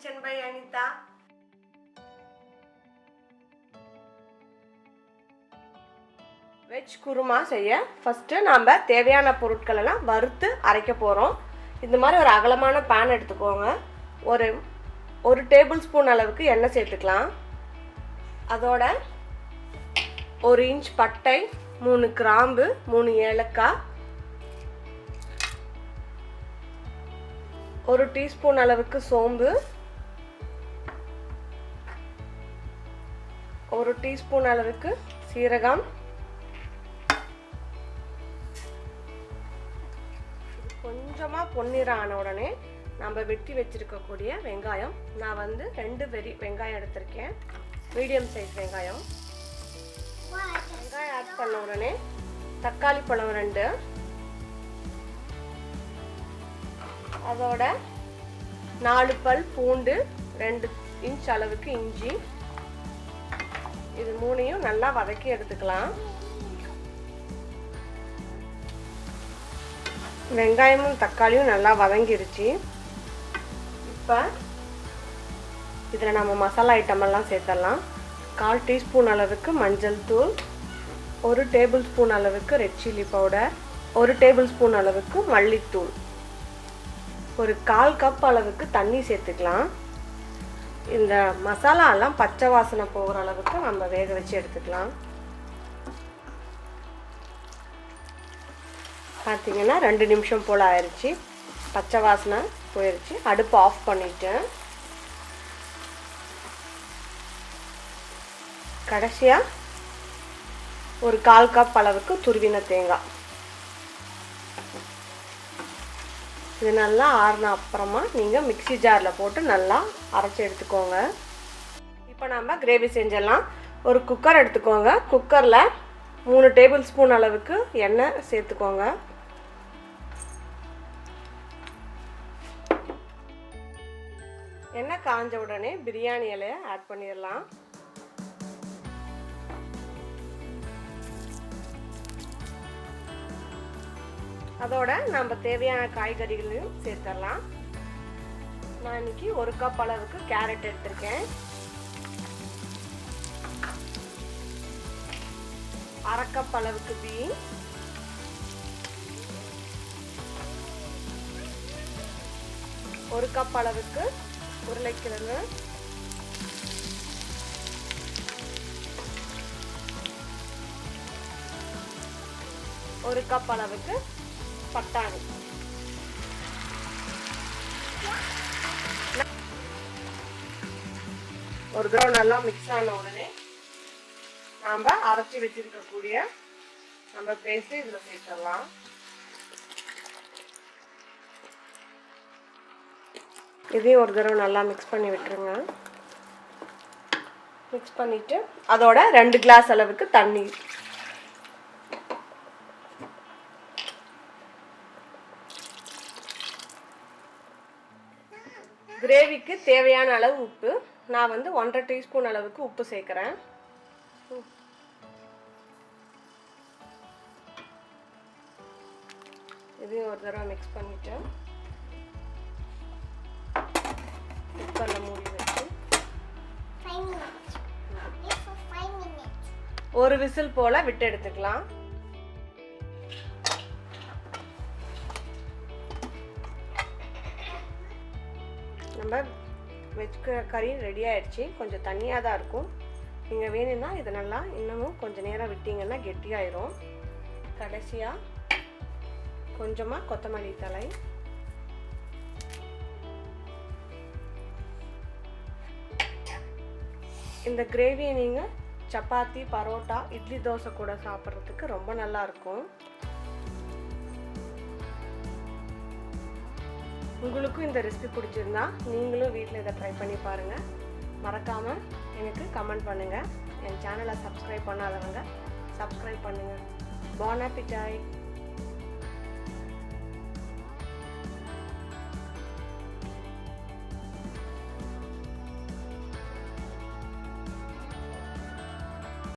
Kitchen by Anita. Veg Kurma செய்ய first நாம தேவையான பொருட்கள் எல்லாம் வறுத்து அரைக்க போறோம். இந்த மாதிரி ஒரு அகலமான pan எடுத்துக்கோங்க. ஒரு டேபிள்ஸ்பூன் அளவுக்கு எண்ணெய் சேர்த்துக்கலாம். அதோட 1 இன்ச் பட்டை, 3 கிராம்பு, 3 ஏலக்காய், 1 டீஸ்பூன் அளவுக்கு சோம்பு, 1 டீஸ்பூன் அளவுக்கு சீரகம், கொஞ்சமா பொன்னிறம் ஆன உடனே நம்ம வெட்டி வச்சிருக்கக்கூடிய வெங்காயம், நான் வந்து 2 வெங்காயம் எடுத்திருக்கேன், மீடியம் சைஸ் வெங்காயம். வெங்காயம் ஆட் பண்ண உடனே தக்காளி பழம் 2, அதோட 4 பல் பூண்டு, 2 இன்ச் அளவுக்கு இஞ்சி, இது மூணையும் நல்லா வதக்கி எடுத்துக்கலாம். வெங்காயமும் தக்காளியும் நல்லா வதங்கிருச்சு. இப்போ இதில் நம்ம மசாலா ஐட்டம் எல்லாம் சேர்த்துடலாம். 1/4 டீஸ்பூன் அளவுக்கு மஞ்சள் தூள், 1 டேபிள் ஸ்பூன் அளவுக்கு red chilli powder, 1 table spoon அளவுக்கு மல்லித்தூள், ஒரு 1/4 கப் அளவுக்கு தண்ணி சேர்த்துக்கலாம். இந்த மசாலா எல்லாம் பச்சை வாசனை போகிற அளவுக்கு நம்ம வேக வச்சு எடுத்துக்கலாம். பார்த்தீங்கன்னா 2 நிமிஷம் போல் ஆயிடுச்சு, பச்சை வாசனை போயிடுச்சு. அடுப்பு ஆஃப் பண்ணிட்டேன். கடைசியாக ஒரு 1/4 கப் அளவுக்கு துருவின தேங்காய், இது நல்லா ஆறின அப்புறமா நீங்கள் மிக்ஸி ஜாரில் போட்டு நல்லா அரைச்சி எடுத்துக்கோங்க. இப்போ நம்ம கிரேவி செஞ்சிடலாம். ஒரு குக்கர் எடுத்துக்கோங்க. குக்கரில் 3 டேபிள் ஸ்பூன் அளவுக்கு எண்ணெய் சேர்த்துக்கோங்க. எண்ணெய் காஞ்ச உடனே பிரியாணி இலையை ஆட் பண்ணிடலாம். அதோட நம்ம தேவையான காய்கறிகளையும் சேர்த்துடலாம். நான் இன்னைக்கு 1 கப் அளவுக்கு கேரட் எடுத்திருக்கேன், 1/2 கப் அளவுக்கு பீன்ஸ், 1 கப் அளவுக்கு உருளைக்கிழங்கு, 1 கப் அளவுக்கு பட்டாணி. ஒரு தடவை நல்லா மிக்ஸ் ஆன உடனே நாம அரைச்சி வச்சிருக்கக்கூடிய நம்ம பேஸ்ட் இதுல சேர்த்துடலாம். இதையும் ஒரு தடவை நல்லா மிக்ஸ் பண்ணி விட்டுருங்க. மிக்ஸ் பண்ணிட்டு அதோட 2 கிளாஸ் அளவுக்கு தண்ணி, கிரேவிக்கு தேவையான அளவு உப்பு, நான் வந்து 1/2 டீஸ்பூன் அளவுக்கு உப்பு சேர்க்குறேன். இதையும் ஒரு தடவை மிக்ஸ் பண்ணிட்டு குக்கரில் மூடி வச்சு 1 விசில் போல் விட்டு எடுத்துக்கலாம். நம்ம வெஜ் கறி ரெடி ஆயிடுச்சு. கொஞ்சம் தண்ணியாக தான் இருக்கும். நீங்கள் வேணும்னா இதை நல்லா இன்னமும் கொஞ்சம் நேரம் விட்டிங்கன்னா கெட்டியாயிரும். கடைசியாக கொஞ்சமாக கொத்தமல்லி தழை, இந்த கிரேவியை நீங்கள் சப்பாத்தி, பரோட்டா, இட்லி, தோசை கூட சாப்பிட்றதுக்கு ரொம்ப நல்லா இருக்கும். உங்களுக்கும் இந்த ரெசிபி பிடிச்சிருந்தா நீங்களும் வீட்டில் இதை ட்ரை பண்ணி பாருங்கள். மறக்காமல் எனக்கு கமெண்ட் பண்ணுங்கள். என் சேனலை சப்ஸ்கிரைப் பண்ணாதவங்க சப்ஸ்கிரைப் பண்ணுங்கள். பான் ஆப்பிடைட்.